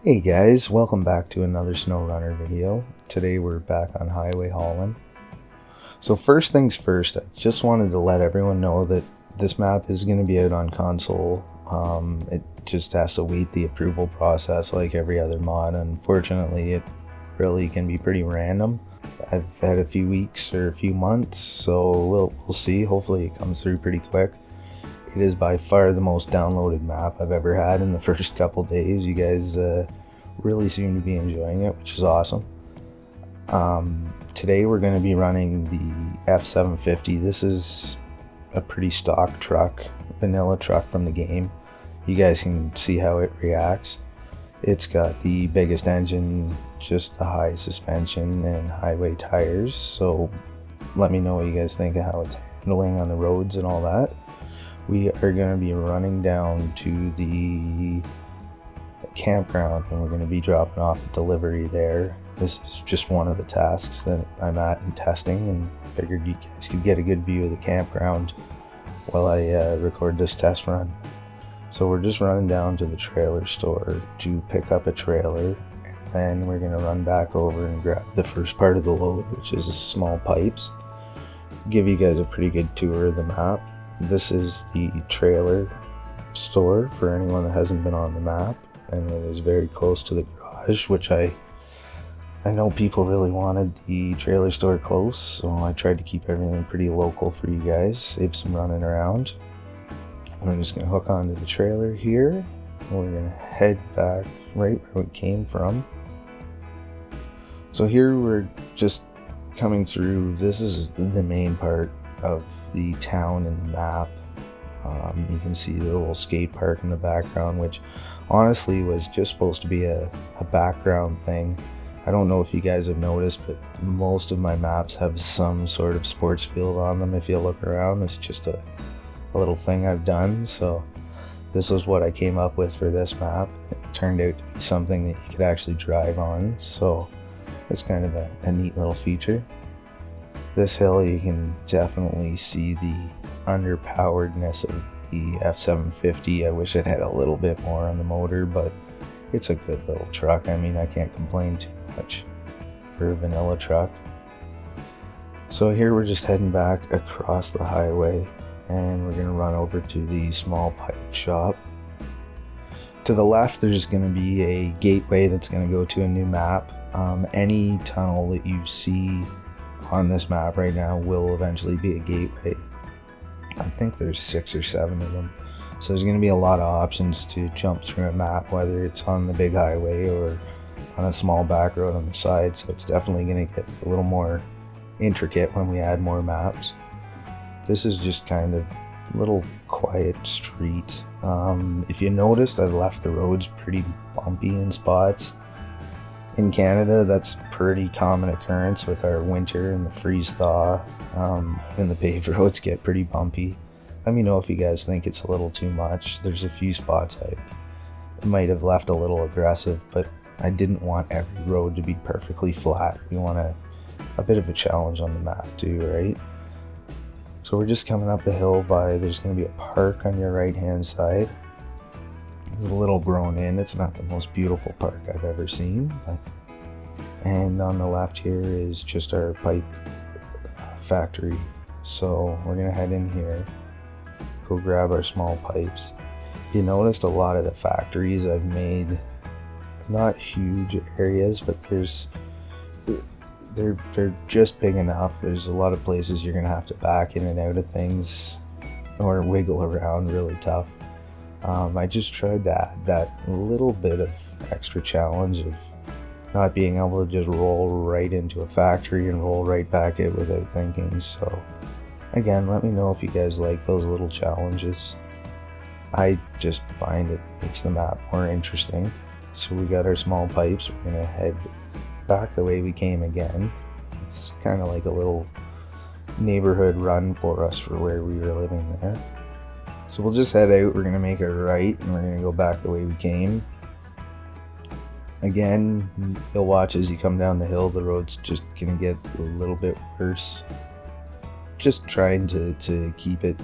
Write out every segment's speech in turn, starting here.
Hey guys, welcome back to another Snowrunner video. Today we're back on Highway Haulin. So first things first, I just wanted to let everyone know that this map is going to be out on console. It just has to wait the approval process like every other mod. Unfortunately, it really can be pretty random. I've had a few weeks or a few months, so we'll see. Hopefully it comes through pretty quick. It is by far the most downloaded map I've ever had in the first couple days. You guys really seem to be enjoying it, which is awesome. Today we're going to be running the F750. This is a pretty stock truck, vanilla truck from the game. You guys can see how it reacts. It's got the biggest engine, just the high suspension and highway tires. So let me know what you guys think of how it's handling on the roads and all that. We are going to be running down to the campground and we're going to be dropping off a delivery there. This is just one of the tasks that I'm at in testing, and figured you guys could get a good view of the campground while I record this test run. So we're just running down to the trailer store to pick up a trailer, and then we're going to run back over and grab the first part of the load, which is small pipes. Give you guys a pretty good tour of the map. This is the trailer store for anyone that hasn't been on the map, and it is very close to the garage, which I know people really wanted the trailer store close, so I tried to keep everything pretty local for you guys, save some running around. I'm just going to hook onto the trailer here, and we're going to head back right where we came from. So here we're just coming through. This is the main part of the town and the map. You can see the little skate park in the background, which honestly was just supposed to be a background thing. I don't know if you guys have noticed, but most of my maps have some sort of sports field on them. If you look around, it's just a little thing I've done. So this was what I came up with for this map. It turned out to be something that you could actually drive on, so it's kind of a neat little feature. This hill, you can definitely see the underpoweredness of the F750. I wish it had a little bit more on the motor, but it's a good little truck. I mean, I can't complain too much for a vanilla truck. So here we're just heading back across the highway, and we're going to run over to the small pipe shop. To the left, there's going to be a gateway that's going to go to a new map. Any tunnel that you see on this map right now will eventually be a gateway. I think there's 6 or 7 of them. So there's going to be a lot of options to jump through a map, whether it's on the big highway or on a small back road on the side. So it's definitely going to get a little more intricate when we add more maps. This is just kind of a little quiet street. If you noticed, I've left the roads pretty bumpy in spots. In Canada, that's pretty common occurrence with our winter and the freeze-thaw, and the paved roads get pretty bumpy. Let me know if you guys think it's a little too much. There's a few spots I might have left a little aggressive, but I didn't want every road to be perfectly flat. We want a bit of a challenge on the map too, right? So we're just coming up the hill there's going to be a park on your right-hand side. It's a little grown in. It's not the most beautiful park I've ever seen. And on the left here is just our pipe factory. So we're going to head in here, go grab our small pipes. You noticed a lot of the factories I've made not huge areas, but they're just big enough. There's a lot of places you're going to have to back in and out of things or wiggle around really tough. I just tried to add that little bit of extra challenge of not being able to just roll right into a factory and roll right back out without thinking. So again, let me know if you guys like those little challenges. I just find it makes the map more interesting. So we got our small pipes. We're going to head back the way we came again. It's kind of like a little neighborhood run for us for where we were living there. So we'll just head out, we're going to make a right, and we're going to go back the way we came. Again, you'll watch as you come down the hill, the road's just going to get a little bit worse. Just trying to keep it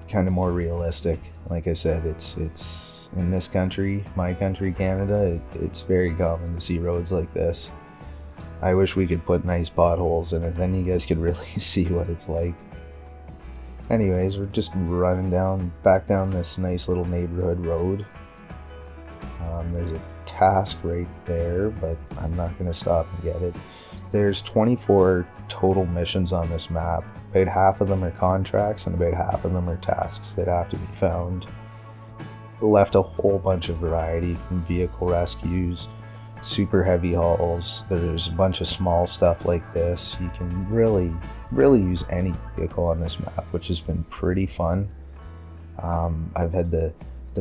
kind of more realistic. Like I said, it's in this country, my country, Canada, it's very common to see roads like this. I wish we could put nice potholes in it, then you guys could really see what it's like. Anyways, we're just running back down this nice little neighborhood road. There's a task right there, but I'm not going to stop and get it. There's 24 total missions on this map. About half of them are contracts and about half of them are tasks that have to be found. Left a whole bunch of variety, from vehicle rescues, super heavy hauls. There's a bunch of small stuff like this. You can really use any vehicle on this map, which has been pretty fun. I've had the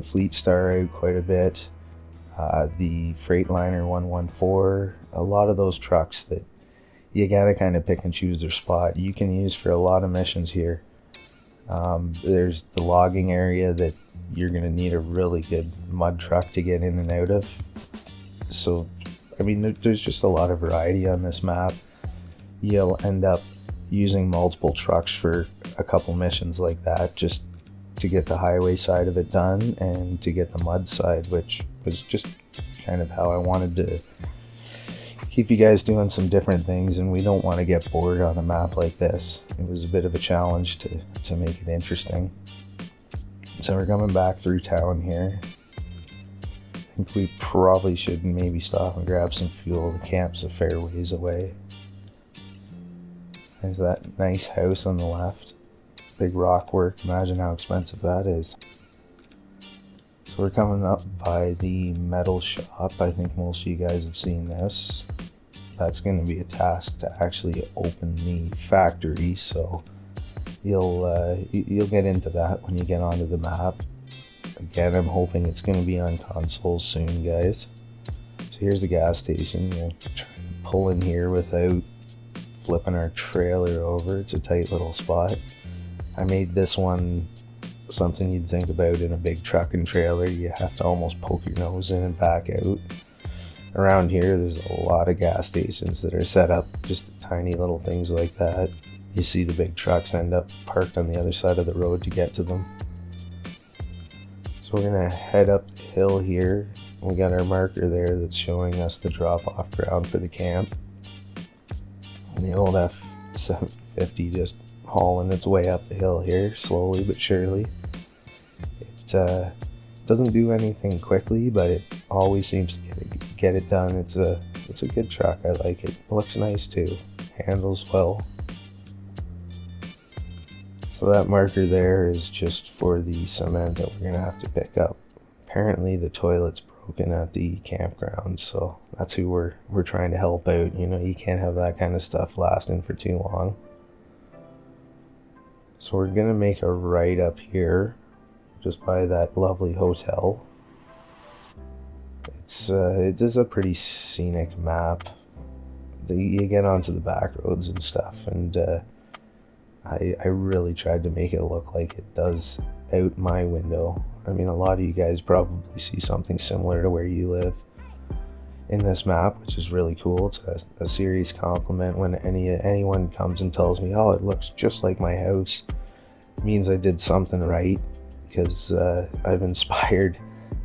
Fleet Star out quite a bit, the Freightliner 114, a lot of those trucks that you gotta kind of pick and choose their spot. You can use for a lot of missions here. There's the logging area that you're gonna need a really good mud truck to get in and out of. So, I mean, there's just a lot of variety on this map. You'll end up using multiple trucks for a couple missions like that, just to get the highway side of it done and to get the mud side, which was just kind of how I wanted to keep you guys doing some different things, and we don't want to get bored on a map like this. It was a bit of a challenge to make it interesting. So we're coming back through town here. I think we probably should maybe stop and grab some fuel. The camp's a fair ways away. There's that nice house on the left. Big rock work. Imagine how expensive that is. So we're coming up by the metal shop. I think most of you guys have seen this. That's going to be a task to actually open the factory, so you'll get into that when you get onto the map. Again, I'm hoping it's going to be on consoles soon, guys. So here's the gas station. We'll try to pull in here without flipping our trailer over. It's a tight little spot. I made this one something you'd think about in a big truck and trailer. You have to almost poke your nose in and back out. Around here, there's a lot of gas stations that are set up just tiny little things like that. You see the big trucks end up parked on the other side of the road to get to them. So we're gonna head up the hill here. We got our marker there that's showing us the drop-off ground for the camp. And the old F750 just hauling its way up the hill here, slowly but surely. It doesn't do anything quickly, but it always seems to get it done. It's a good truck. I like it. It looks nice too. Handles well. So that marker there is just for the cement that we're gonna have to pick up. Apparently the toilet's broken at the campground, so that's who we're trying to help out. You know, you can't have that kind of stuff lasting for too long. So we're gonna make a right up here, just by that lovely hotel. It is a pretty scenic map. You get onto the back roads and stuff, and I really tried to make it look like it does out my window. I mean, a lot of you guys probably see something similar to where you live in this map, which is really cool. It's a serious compliment when anyone comes and tells me, oh, it looks just like my house. It means I did something right, because I've inspired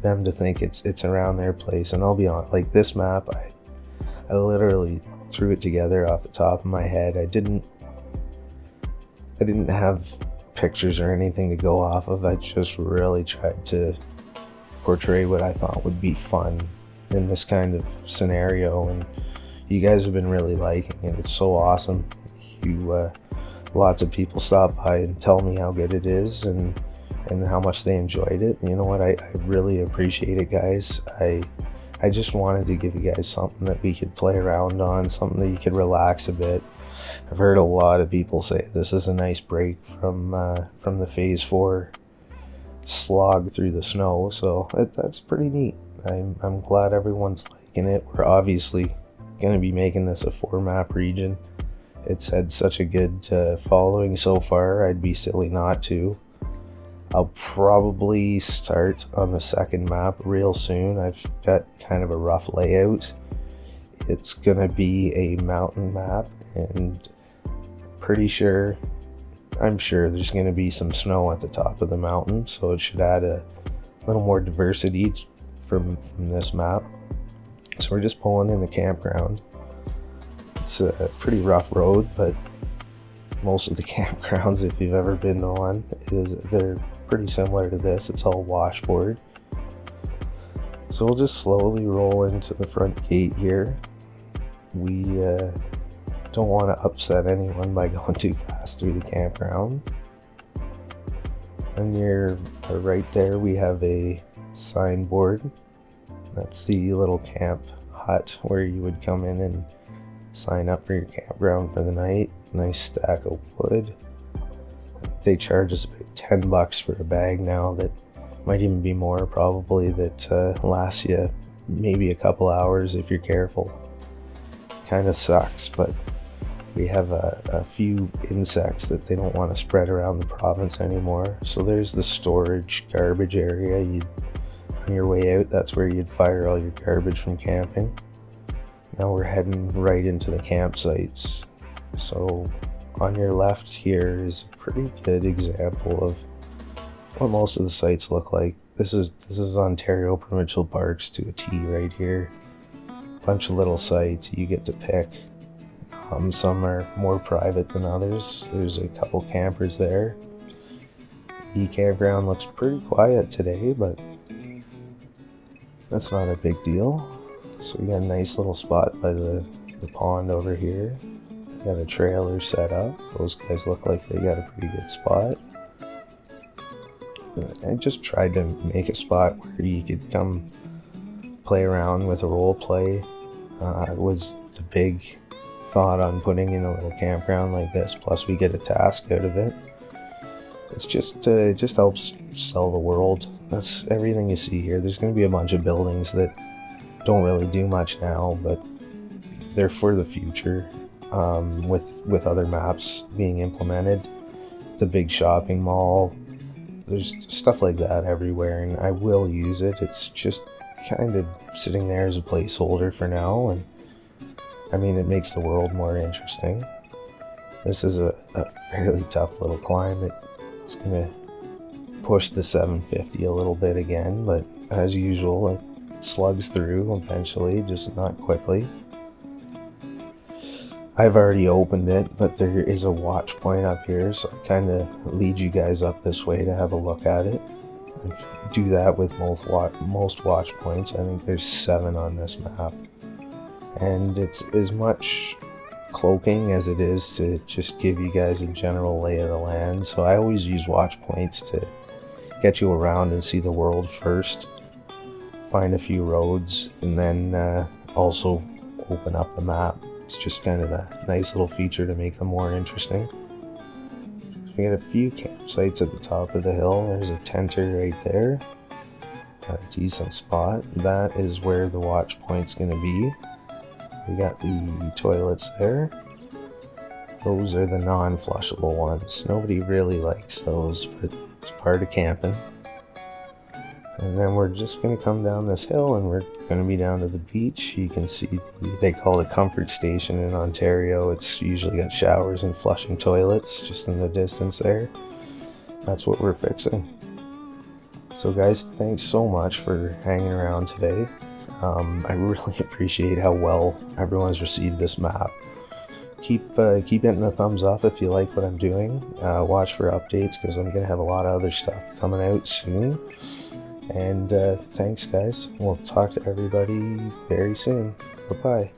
them to think it's around their place. And I'll be honest, like this map, I literally threw it together off the top of my head. I didn't have pictures or anything to go off of. I just really tried to portray what I thought would be fun in this kind of scenario, and you guys have been really liking it. It's so awesome. Lots of people stop by and tell me how good it is and how much they enjoyed it. You know what, I really appreciate it, guys. I just wanted to give you guys something that we could play around on, something that you could relax a bit. I've heard a lot of people say this is a nice break from the Phase 4 slog through the snow, so that's pretty neat. I'm glad everyone's liking it. We're obviously going to be making this a 4-map region. It's had such a good following so far, I'd be silly not to. I'll probably start on the 2nd map real soon. I've got kind of a rough layout. It's going to be a mountain map, and I'm sure there's going to be some snow at the top of the mountain, so it should add a little more diversity from this map. So we're just pulling in the campground. It's a pretty rough road, but most of the campgrounds, if you've ever been to one, they're pretty similar to this. It's all washboard. So we'll just slowly roll into the front gate here. We don't want to upset anyone by going too fast through the campground. And near right there we have a signboard. That's the little camp hut where you would come in and sign up for your campground for the night. Nice stack of wood. They charge us about $10 for a bag now, that might even be more probably, that lasts you maybe a couple hours if you're careful. Kind of sucks, but we have a few insects that they don't want to spread around the province anymore. So there's the storage garbage area. On your way out, that's where you'd fire all your garbage from camping. Now we're heading right into the campsites. So on your left here is a pretty good example of what most of the sites look like. This is Ontario Provincial Parks to a T right here. Bunch of little sites you get to pick. Some are more private than others. There's a couple campers there. The campground looks pretty quiet today, but that's not a big deal. So we got a nice little spot by the pond over here. Got a trailer set up. Those guys look like they got a pretty good spot. I just tried to make a spot where you could come play around with a role play. It was the big thought on putting in a little campground like this, plus we get a task out of it. It's just helps sell the world. That's everything you see here. There's going to be a bunch of buildings that don't really do much now, but they're for the future. With other maps being implemented, the big shopping mall, there's stuff like that everywhere, and I will use it. It's just kind of sitting there as a placeholder for now, and I mean, it makes the world more interesting. This is a fairly tough little climb. It's gonna push the 750 a little bit again, but as usual, it slugs through eventually, just not quickly. I've already opened it, but there is a watch point up here, so I kind of lead you guys up this way to have a look at it. I do that with most watch points. I think there's 7 on this map. And it's as much cloaking as it is to just give you guys a general lay of the land. So I always use watch points to get you around and see the world first, find a few roads, and then also open up the map. It's just kind of a nice little feature to make them more interesting. So we got a few campsites at the top of the hill. There's a tenter right there. Got a decent spot. That is where the watch point's going to be. We got the toilets there. Those are the non-flushable ones. Nobody really likes those, but it's part of camping. And then we're just going to come down this hill and we're going to be down to the beach. You can see, they call it a comfort station in Ontario. It's usually got showers and flushing toilets just in the distance there. That's what we're fixing. So guys, thanks so much for hanging around today. I really appreciate how well everyone's received this map. Keep hitting the thumbs up if you like what I'm doing. Watch for updates because I'm going to have a lot of other stuff coming out soon. And thanks guys. We'll talk to everybody very soon. Bye-bye.